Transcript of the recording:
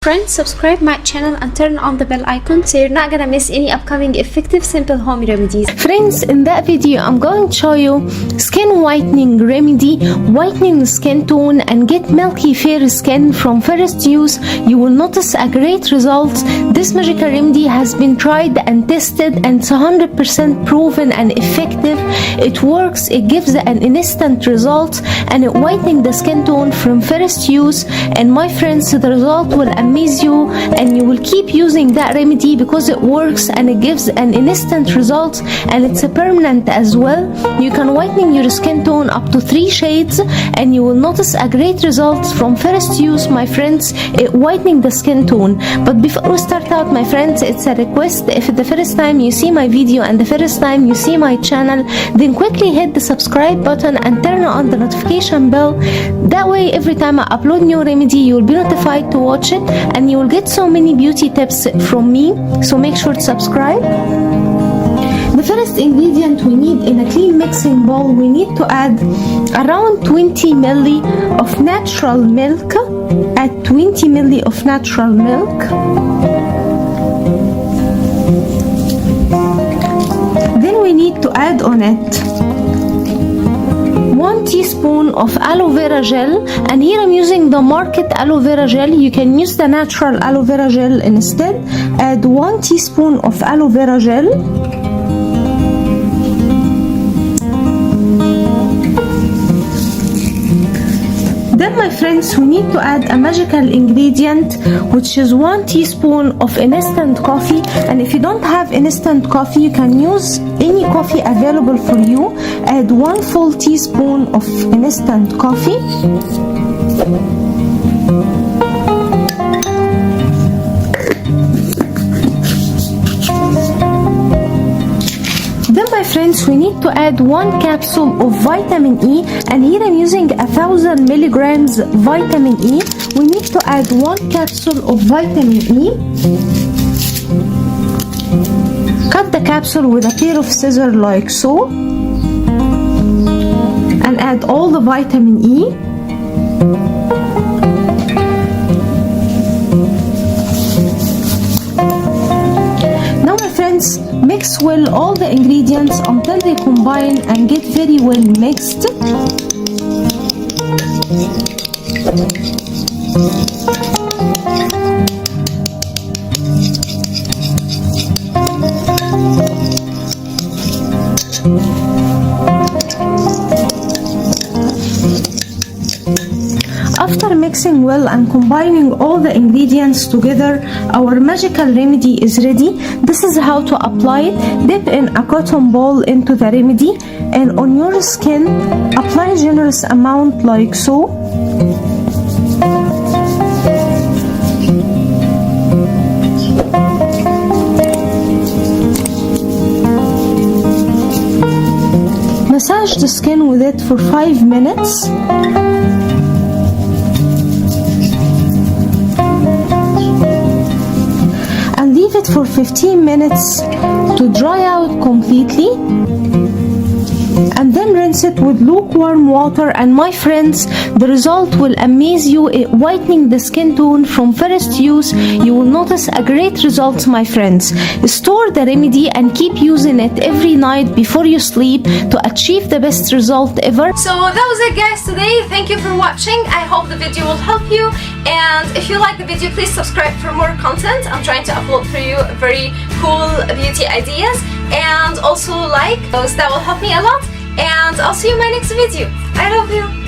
Friends, subscribe my channel and turn on the bell icon so you're not gonna miss any upcoming effective simple home remedies. Friends, in that video I'm going to show you skin whitening remedy, whitening the skin tone and get milky fair skin from first use. You will notice a great result. This magical remedy has been tried and tested and it's 100% proven and effective. It works, it gives an instant result and it whitening the skin tone from first use. And my friends, the result will amaze you and you will keep using that remedy because it works and it gives an instant result and it's a permanent as well. You can whitening your skin tone up to 3 shades and you will notice a great result from first use, my friends. It whitening the skin tone. But before we start out, my friends, it's a request. If the first time you see my video and the first time you see my channel, then quickly hit the subscribe button and turn on the notification bell. That way every time I upload new remedy you will be notified to watch it and you will get so many beauty tips from me, so make sure to subscribe. The first ingredient we need in a clean mixing bowl, we need to add around 20 ml of natural milk. Add 20 ml of natural milk. Then we need to add on it 1 teaspoon of aloe vera gel, and here I'm using the market aloe vera gel. You can use the natural aloe vera gel instead. Add 1 teaspoon of aloe vera gel. Then, my friends, we need to add a magical ingredient, which is 1 teaspoon of instant coffee. And if you don't have instant coffee, you can use any coffee available for you. Add 1 full teaspoon of instant coffee. Then, my friends, we need to add 1 capsule of vitamin E, and here I'm using 1000 milligrams vitamin E. We need to add 1 capsule of vitamin E. Cut the capsule with a pair of scissors like so, and add all the vitamin E. Now, my friends, mix well all the ingredients until they combine and get very well mixed. After mixing well and combining all the ingredients together, our magical remedy is ready. This is how to apply it. Dip in a cotton ball into the remedy and on your skin apply generous amount like so. Massage the skin with it for 5 minutes. And leave it for 15 minutes to dry out completely. And then rinse it with lukewarm water, and my friends, the result will amaze you. It whitening the skin tone from first use. You will notice a great result, my friends. Store the remedy and keep using it every night before you sleep to achieve the best result ever. So that was it, guys, today. Thank you for watching. I hope the video will help you, and if you like the video, please subscribe for more content. I'm trying to upload for you very cool beauty ideas, and also like those. That will help me a lot, and I'll see you in my next video. I love you.